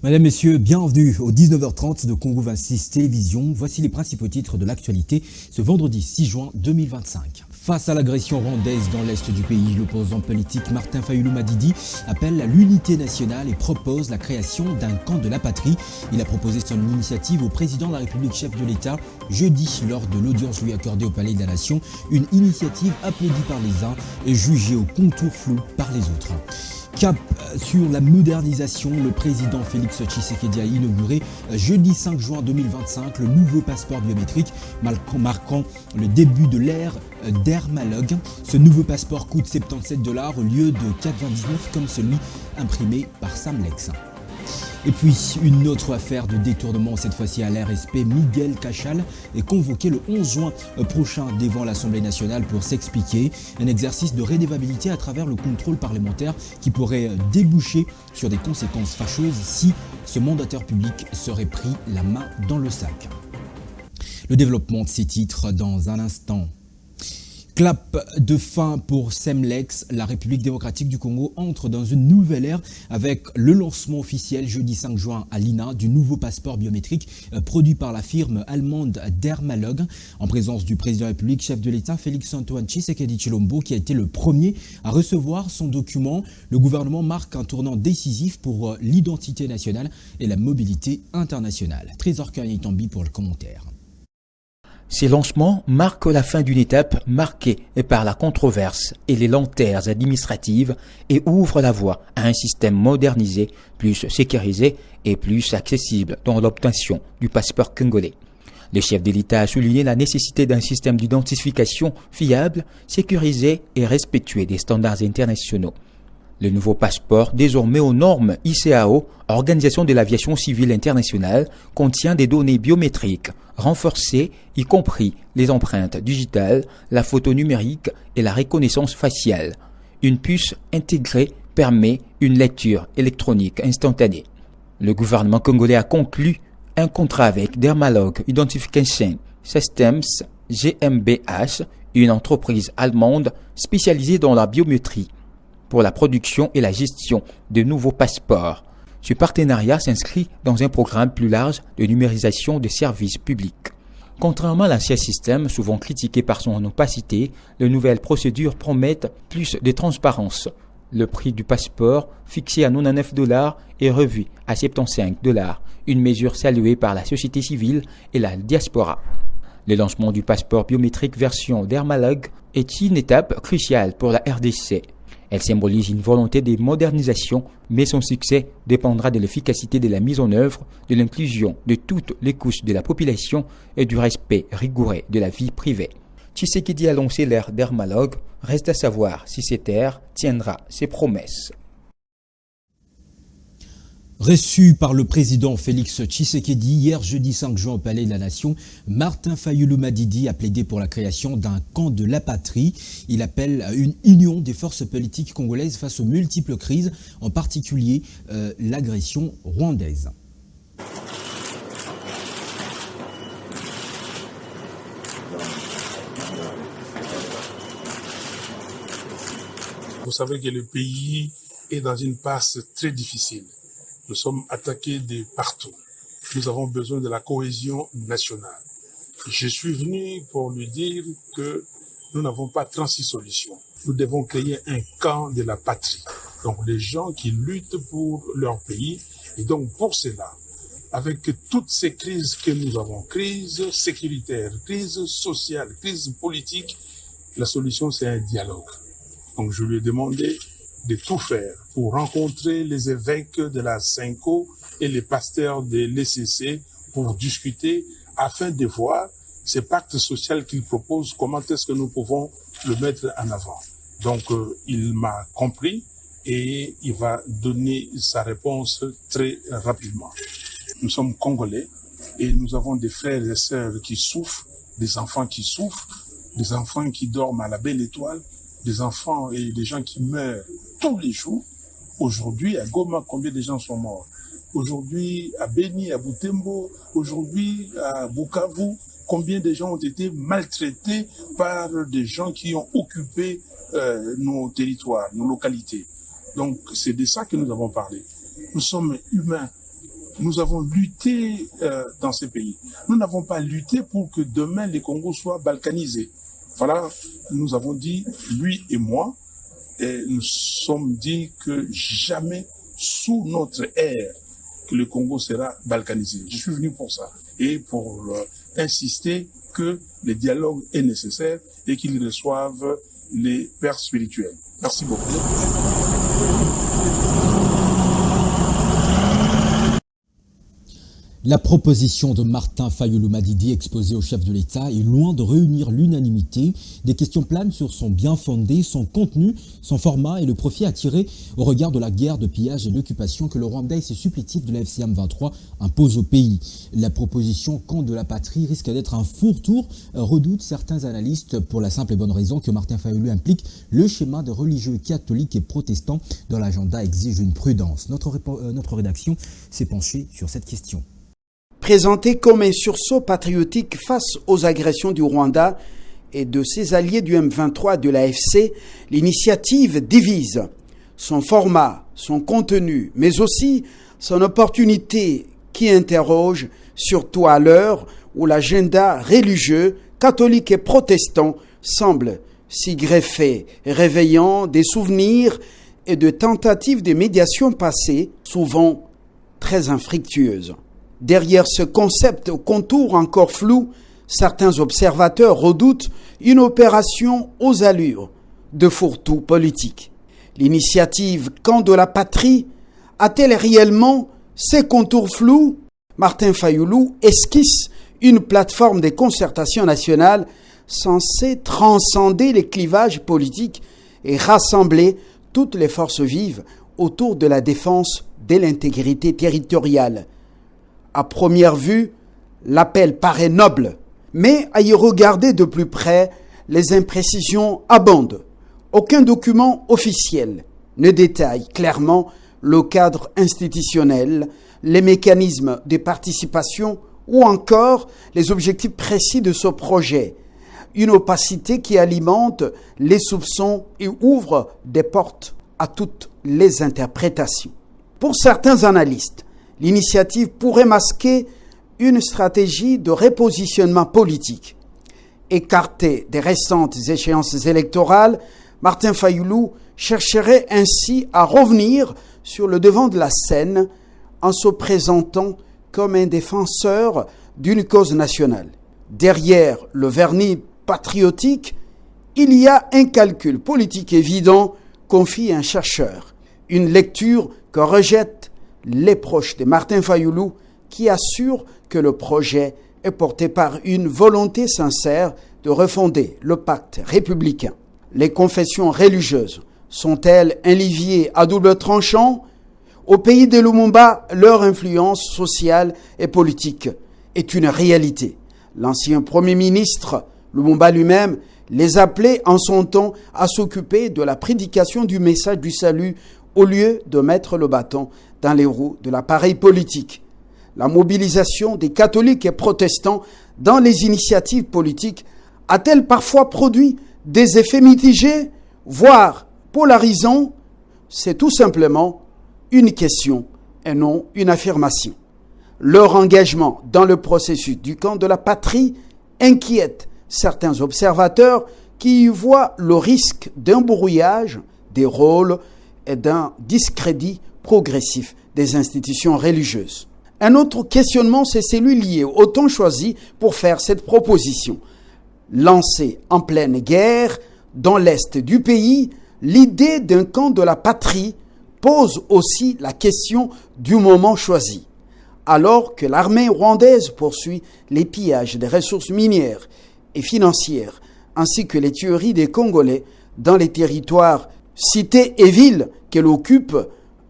Mesdames, Messieurs, bienvenue au 19h30 de Congo 26 Télévision. Voici les principaux titres de l'actualité ce vendredi 6 juin 2025. Face à l'agression rwandaise dans l'est du pays, l'opposant politique Martin Fayulu Madidi appelle à l'unité nationale et propose la création d'un camp de la patrie. Il a proposé son initiative au président de la République, chef de l'État, jeudi lors de l'audience lui accordée au Palais de la Nation. Une initiative applaudie par les uns et jugée au contour flou par les autres. Cap sur la modernisation, le président Félix Tshisekedi a inauguré jeudi 5 juin 2025 le nouveau passeport biométrique marquant le début de l'ère d'Hermalogue. Ce nouveau passeport coûte 77$ au lieu de 4,29$ comme celui imprimé par Samlex. Et puis, une autre affaire de détournement, cette fois-ci à l'RSP. Miguel Cachal est convoqué le 11 juin prochain devant l'Assemblée nationale pour s'expliquer. Un exercice de redevabilité à travers le contrôle parlementaire qui pourrait déboucher sur des conséquences fâcheuses si ce mandataire public serait pris la main dans le sac. Le développement de ces titres dans un instant. Clap de fin pour Semlex, la République démocratique du Congo entre dans une nouvelle ère avec le lancement officiel jeudi 5 juin à l'INA du nouveau passeport biométrique produit par la firme allemande Dermalogue en présence du président de la République, chef de l'État Félix-Antoine Tshisekedi Tshilombo qui a été le premier à recevoir son document. Le gouvernement marque un tournant décisif pour l'identité nationale et la mobilité internationale. Trésor Kanyaitambi pour le commentaire. Ces lancements marquent la fin d'une étape marquée par la controverse et les lenteurs administratives et ouvrent la voie à un système modernisé, plus sécurisé et plus accessible dans l'obtention du passeport congolais. Le chef de l'État a souligné la nécessité d'un système d'identification fiable, sécurisé et respectueux des standards internationaux. Le nouveau passeport, désormais aux normes ICAO, Organisation de l'aviation civile internationale, contient des données biométriques renforcées, y compris les empreintes digitales, la photo numérique et la reconnaissance faciale. Une puce intégrée permet une lecture électronique instantanée. Le gouvernement congolais a conclu un contrat avec Dermalogue Identification Systems GmbH, une entreprise allemande spécialisée dans la biométrie, pour la production et la gestion de nouveaux passeports. Ce partenariat s'inscrit dans un programme plus large de numérisation des services publics. Contrairement à l'ancien système, souvent critiqué par son opacité, les nouvelles procédures promettent plus de transparence. Le prix du passeport, fixé à 99$, est revu à 75$, une mesure saluée par la société civile et la diaspora. Le lancement du passeport biométrique version Dermalogue est une étape cruciale pour la RDC. Elle symbolise une volonté de modernisation, mais son succès dépendra de l'efficacité de la mise en œuvre, de l'inclusion de toutes les couches de la population et du respect rigoureux de la vie privée. Tshisekedi a lancé l'ère Dermalogue, reste à savoir si cette ère tiendra ses promesses. Reçu par le président Félix Tshisekedi hier jeudi 5 juin au Palais de la Nation, Martin Fayulu Madidi a plaidé pour la création d'un camp de la patrie. Il appelle à une union des forces politiques congolaises face aux multiples crises, en particulier l'agression rwandaise. Vous savez que le pays est dans une passe très difficile. Nous sommes attaqués de partout. Nous avons besoin de la cohésion nationale. Je suis venu pour lui dire que nous n'avons pas 36 solutions. Nous devons créer un camp de la patrie. Donc les gens qui luttent pour leur pays. Et donc pour cela, avec toutes ces crises que nous avons, crise sécuritaire, crise sociale, crise politique, la solution c'est un dialogue. Donc je lui ai demandé de tout faire pour rencontrer les évêques de la CENCO et les pasteurs de l'ECC pour discuter afin de voir ce pacte social qu'il propose, comment est-ce que nous pouvons le mettre en avant. Donc il m'a compris et il va donner sa réponse très rapidement. Nous sommes Congolais et nous avons des frères et sœurs qui souffrent, des enfants qui souffrent, des enfants qui dorment à la belle étoile, des enfants et des gens qui meurent tous les jours. Aujourd'hui, à Goma, combien de gens sont morts? Aujourd'hui, à Beni, à Butembo, aujourd'hui, à Bukavu, combien de gens ont été maltraités par des gens qui ont occupé nos territoires, nos localités. Donc, c'est de ça que nous avons parlé. Nous sommes humains. nous avons lutté dans ces pays. Nous n'avons pas lutté pour que demain les Congos soient balkanisés. Voilà, nous avons dit, lui et moi, et nous sommes dit que jamais sous notre ère que le Congo sera balkanisé. Je suis venu pour ça et pour insister que le dialogue est nécessaire et qu'ils reçoivent les pères spirituels. Merci beaucoup. La proposition de Martin Fayulu-Madidi exposée au chef de l'État est loin de réunir l'unanimité. Des questions planent sur son bien-fondé, son contenu, son format et le profit à tirer au regard de la guerre de pillage et d'occupation que le Rwanda et ses supplétifs de la FCM 23 imposent au pays. La proposition camp de la patrie risque d'être un fourre-tour, redoutent certains analystes pour la simple et bonne raison que Martin Fayulu implique le schéma de religieux catholiques et protestants dont l'agenda exige une prudence. Notre rédaction s'est penchée sur cette question. Présenté comme un sursaut patriotique face aux agressions du Rwanda et de ses alliés du M23 et de l'AFC, l'initiative divise. Son format, son contenu, mais aussi son opportunité qui interroge, surtout à l'heure où l'agenda religieux, catholique et protestant semble s'y greffer, réveillant des souvenirs et de tentatives de médiation passées, souvent très infructueuses. Derrière ce concept au contour encore flou, certains observateurs redoutent une opération aux allures de fourre-tout politique. L'initiative Camp de la patrie a-t-elle réellement ces contours flous? Martin Fayulu esquisse une plateforme de concertation nationale censée transcender les clivages politiques et rassembler toutes les forces vives autour de la défense de l'intégrité territoriale. À première vue, l'appel paraît noble, mais à y regarder de plus près, les imprécisions abondent. Aucun document officiel ne détaille clairement le cadre institutionnel, les mécanismes de participation ou encore les objectifs précis de ce projet. Une opacité qui alimente les soupçons et ouvre des portes à toutes les interprétations. Pour certains analystes, l'initiative pourrait masquer une stratégie de repositionnement politique. Écarté des récentes échéances électorales, Martin Fayulu chercherait ainsi à revenir sur le devant de la scène en se présentant comme un défenseur d'une cause nationale. Derrière le vernis patriotique, il y a un calcul politique évident, confie un chercheur. Une lecture que rejette les proches de Martin Fayulu qui assurent que le projet est porté par une volonté sincère de refonder le pacte républicain. Les confessions religieuses sont-elles un levier à double tranchant? Au pays de Lumumba, leur influence sociale et politique est une réalité. L'ancien Premier ministre, Lumumba lui-même, les appelait en son temps à s'occuper de la prédication du message du salut au lieu de mettre le bâton dans les roues de l'appareil politique. La mobilisation des catholiques et protestants dans les initiatives politiques a-t-elle parfois produit des effets mitigés, voire polarisants? C'est tout simplement une question et non une affirmation. Leur engagement dans le processus du camp de la patrie inquiète certains observateurs qui y voient le risque d'un brouillage des rôles et d'un discrédit progressif des institutions religieuses. Un autre questionnement, c'est celui lié au temps choisi pour faire cette proposition. Lancée en pleine guerre, dans l'est du pays, l'idée d'un camp de la patrie pose aussi la question du moment choisi. Alors que l'armée rwandaise poursuit les pillages des ressources minières et financières, ainsi que les tueries des Congolais dans les territoires, cités et villes qu'elle occupe,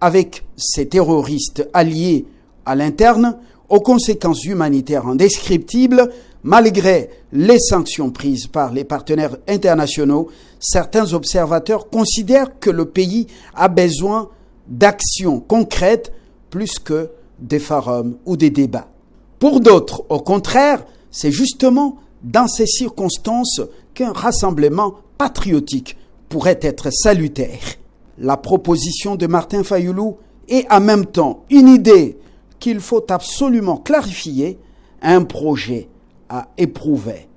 avec ses terroristes alliés à l'interne, aux conséquences humanitaires indescriptibles, malgré les sanctions prises par les partenaires internationaux, certains observateurs considèrent que le pays a besoin d'actions concrètes plus que des forums ou des débats. Pour d'autres, au contraire, c'est justement dans ces circonstances qu'un rassemblement patriotique pourrait être salutaire. La proposition de Martin Fayulu est en même temps une idée qu'il faut absolument clarifier un projet à éprouver.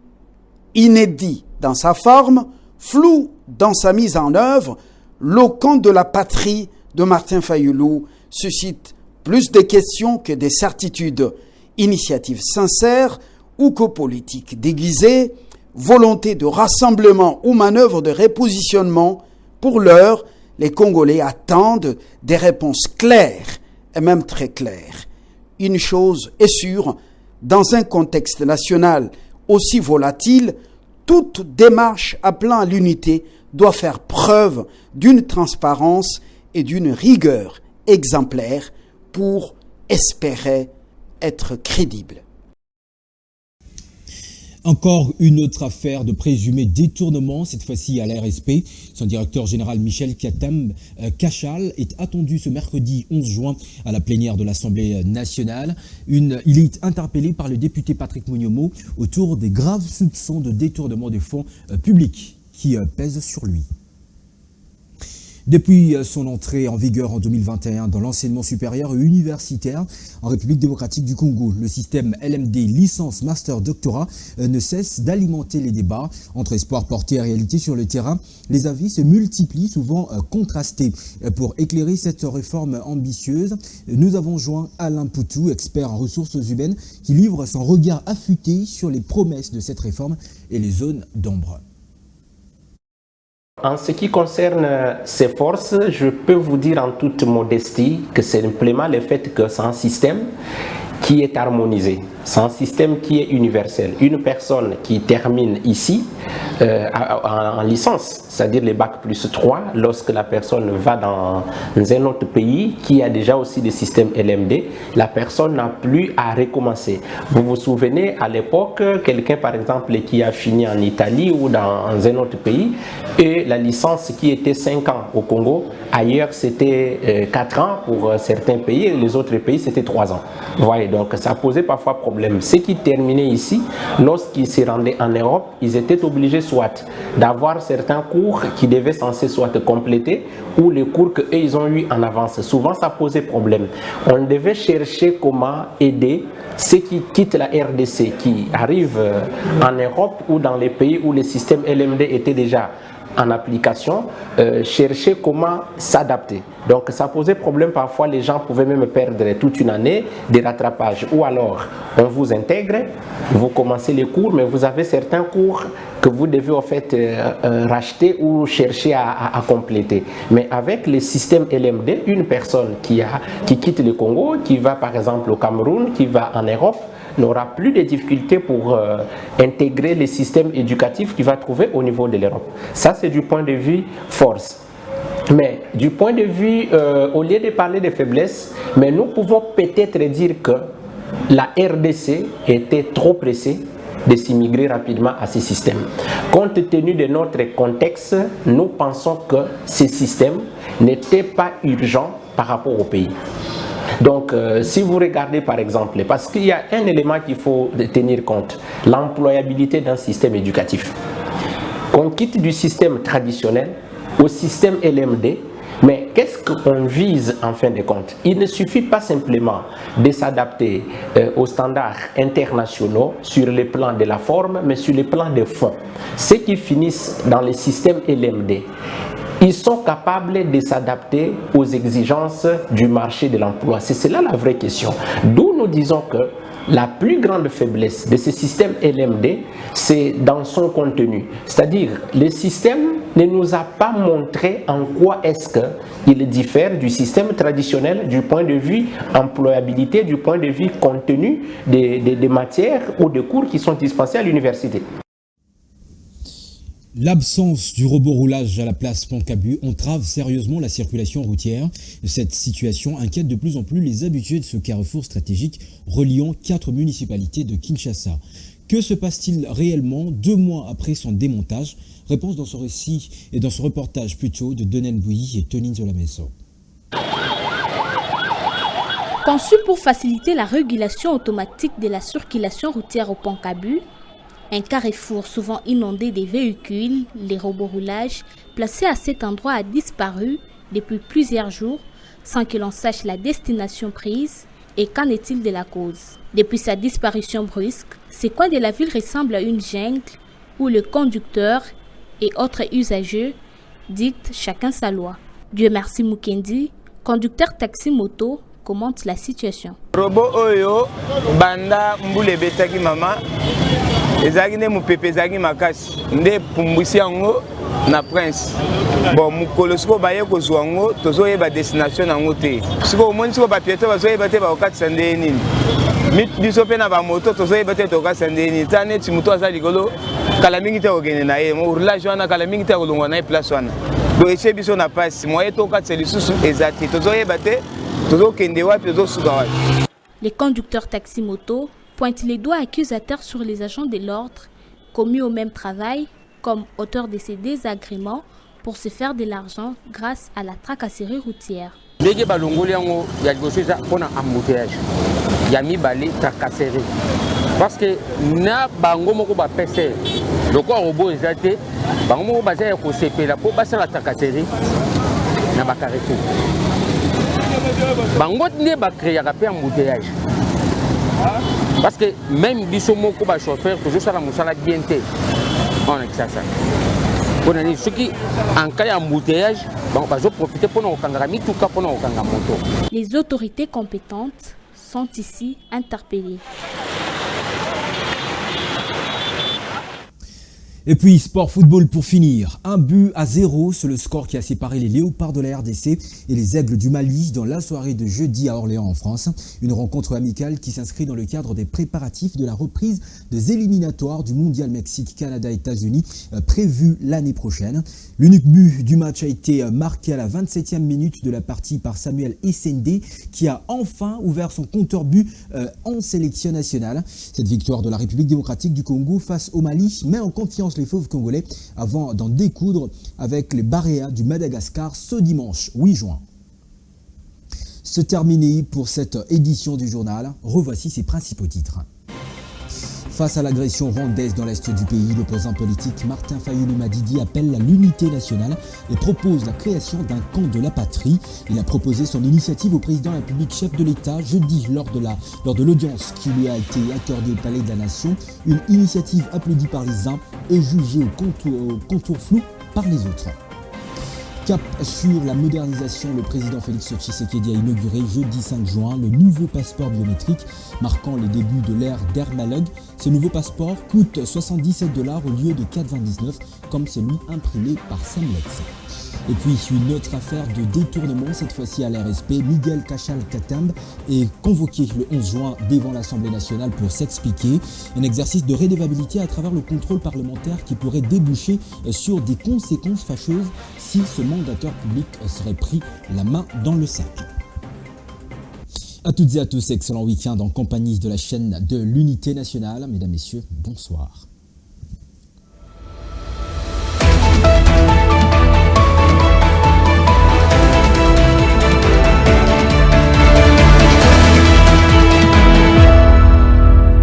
Inédit dans sa forme, flou dans sa mise en œuvre, le conte de la patrie de Martin Fayulu suscite plus de questions que des certitudes. Initiative sincère ou que politique déguisée, volonté de rassemblement ou manœuvre de repositionnement, pour l'heure, les Congolais attendent des réponses claires et même très claires. Une chose est sûre, dans un contexte national aussi volatile, toute démarche appelant à l'unité doit faire preuve d'une transparence et d'une rigueur exemplaire pour espérer être crédible. Encore une autre affaire de présumé détournement, cette fois-ci à la RSP. Son directeur général Michel Katam Kachal est attendu ce mercredi 11 juin à la plénière de l'Assemblée nationale. Il est interpellé par le député Patrick Mouniomo autour des graves soupçons de détournement de fonds publics qui pèsent sur lui. Depuis son entrée en vigueur en 2021 dans l'enseignement supérieur et universitaire en République démocratique du Congo, le système LMD licence master doctorat ne cesse d'alimenter les débats entre espoir porté et réalité sur le terrain. Les avis se multiplient, souvent contrastés. Pour éclairer cette réforme ambitieuse, nous avons joint Alain Poutou, expert en ressources humaines, qui livre son regard affûté sur les promesses de cette réforme et les zones d'ombre. En ce qui concerne ces forces, je peux vous dire en toute modestie que c'est simplement le fait que c'est un système qui est harmonisé. C'est un système qui est universel. Une personne qui termine ici en licence, c'est-à-dire les bac plus 3, lorsque la personne va dans un autre pays qui a déjà aussi des systèmes LMD, la personne n'a plus à recommencer. Vous vous souvenez, à l'époque, quelqu'un par exemple qui a fini en Italie ou dans un autre pays, et la licence qui était 5 ans au Congo, ailleurs c'était 4 ans pour certains pays, et les autres pays c'était 3 ans. Vous voyez, donc ça posait parfois problème. Ceux qui terminaient ici, lorsqu'ils se rendaient en Europe, ils étaient obligés soit d'avoir certains cours qui devaient censés soit compléter ou les cours qu'eux ils ont eu en avance. Souvent ça posait problème. On devait chercher comment aider ceux qui quittent la RDC, qui arrivent en Europe ou dans les pays où les systèmes LMD étaient déjà en application, chercher comment s'adapter. Donc ça posait problème, parfois les gens pouvaient même perdre toute une année de rattrapage. Ou alors, on vous intègre, vous commencez les cours, mais vous avez certains cours que vous devez en fait racheter ou chercher à compléter. Mais avec les systèmes LMD, une personne qui quitte le Congo, qui va par exemple au Cameroun, qui va en Europe, n'aura plus de difficultés pour intégrer les systèmes éducatifs qu'il va trouver au niveau de l'Europe. Ça, c'est du point de vue force. Mais du point de vue, au lieu de parler de faiblesse, mais nous pouvons peut-être dire que la RDC était trop pressée de s'immigrer rapidement à ces systèmes. Compte tenu de notre contexte, nous pensons que ces systèmes n'étaient pas urgents par rapport au pays. Donc, si vous regardez par exemple, parce qu'il y a un élément qu'il faut tenir compte, l'employabilité d'un système éducatif. On quitte du système traditionnel au système LMD, mais qu'est-ce qu'on vise en fin de compte? Il ne suffit pas simplement de s'adapter aux standards internationaux sur le plan de la forme, mais sur le plan des fonds. Ceux qui finissent dans les systèmes LMD, ils sont capables de s'adapter aux exigences du marché de l'emploi. C'est cela la vraie question. D'où nous disons que la plus grande faiblesse de ce système LMD, c'est dans son contenu. C'est-à-dire, le système ne nous a pas montré en quoi est-ce qu'il diffère du système traditionnel du point de vue employabilité, du point de vue contenu des matières ou des cours qui sont dispensés à l'université. L'absence du robot roulage à la place Pontcabu entrave sérieusement la circulation routière. Cette situation inquiète de plus en plus les habitués de ce carrefour stratégique reliant 4 municipalités de Kinshasa. Que se passe-t-il réellement 2 mois après son démontage? Réponse dans ce récit et dans ce reportage plutôt de Donen Bouilly et Tony Zolameso. Conçu pour faciliter la régulation automatique de la circulation routière au Pontcabu, un carrefour souvent inondé des véhicules, les robots roulages, placé à cet endroit a disparu depuis plusieurs jours sans que l'on sache la destination prise Et qu'en est-il de la cause? Depuis sa disparition brusque, ces coins de la ville ressemblent à une jungle où le conducteur et autres usagers dictent chacun sa loi. Dieu merci Mukendi, conducteur taxi-moto, commente la situation. Robo oyo banda mbule betaki mama ezaki ne mupepe ezaki makasi nde pumbwisi yango na prince bon mukolo siko baye kozwa yango tozoyeba destination yango te siko omoni siko bapieto bazoyeba te bakokatisa nde nini biso mpe na bamoto tozoyeba te tokatisa nde nini ta neti moto aza likolo kala mingi te kokende na ye mourlage wana kala mingi te kolongwa na ye place wana doeche biso na pasi moye tokatisa lisusu eza te tozoyeba te. Les conducteurs taxi-moto pointent les doigts accusateurs sur les agents de l'ordre commis au même travail comme auteurs de ces désagréments pour se faire de l'argent grâce à la tracasserie routière. Parce que na bango moko ba pese loko robot ezate bango moko bazaya ko sepela po basa la tracasserie na ba carrefour. Bango ne ba créer un embouteillage. Parce que même biso moko ba chauffeur toujours ça la musala bien té. On est ça. On a dit ceux qui en cas d'embouteillage, bon va profiter pour nous kangara mituka pour nous kangara moto. Les autorités compétentes sont ici interpellées. Et puis, sport football pour finir. 1-0, c'est le score qui a séparé les Léopards de la RDC et les Aigles du Mali dans la soirée de jeudi à Orléans en France. Une rencontre amicale qui s'inscrit dans le cadre des préparatifs de la reprise des éliminatoires du Mondial Mexique-Canada-États-Unis prévu l'année prochaine. L'unique but du match a été marqué à la 27e minute de la partie par Samuel Essende qui a enfin ouvert son compteur but en sélection nationale. Cette victoire de la République démocratique du Congo face au Mali met en confiance les fauves congolais avant d'en découdre avec les Baréas du Madagascar ce dimanche 8 juin. C'est terminé pour cette édition du journal. Revoici ses principaux titres. Face à l'agression rwandaise dans l'est du pays, l'opposant politique Martin Fayulu Madidi appelle à l'unité nationale et propose la création d'un camp de la patrie. Il a proposé son initiative au président de la République, chef de l'État, jeudi lors de l'audience qui lui a été accordée au Palais de la Nation. Une initiative applaudie par les uns et jugée au contour flou par les autres. Cap sur la modernisation, le président Félix Tshisekedi a inauguré jeudi 5 juin le nouveau passeport biométrique marquant les débuts de l'ère d'Hermalog. Ce nouveau passeport coûte $77 au lieu de $4,29 comme celui imprimé par Semlex. Et puis une autre affaire de détournement, cette fois-ci à l'RSP. Miguel Cachal-Katambe est convoqué le 11 juin devant l'Assemblée nationale pour s'expliquer. Un exercice de redevabilité à travers le contrôle parlementaire qui pourrait déboucher sur des conséquences fâcheuses si ce mandataire public serait pris la main dans le sac. À toutes et à tous, excellent week-end en compagnie de la chaîne de l'Unité nationale. Mesdames, Messieurs, bonsoir.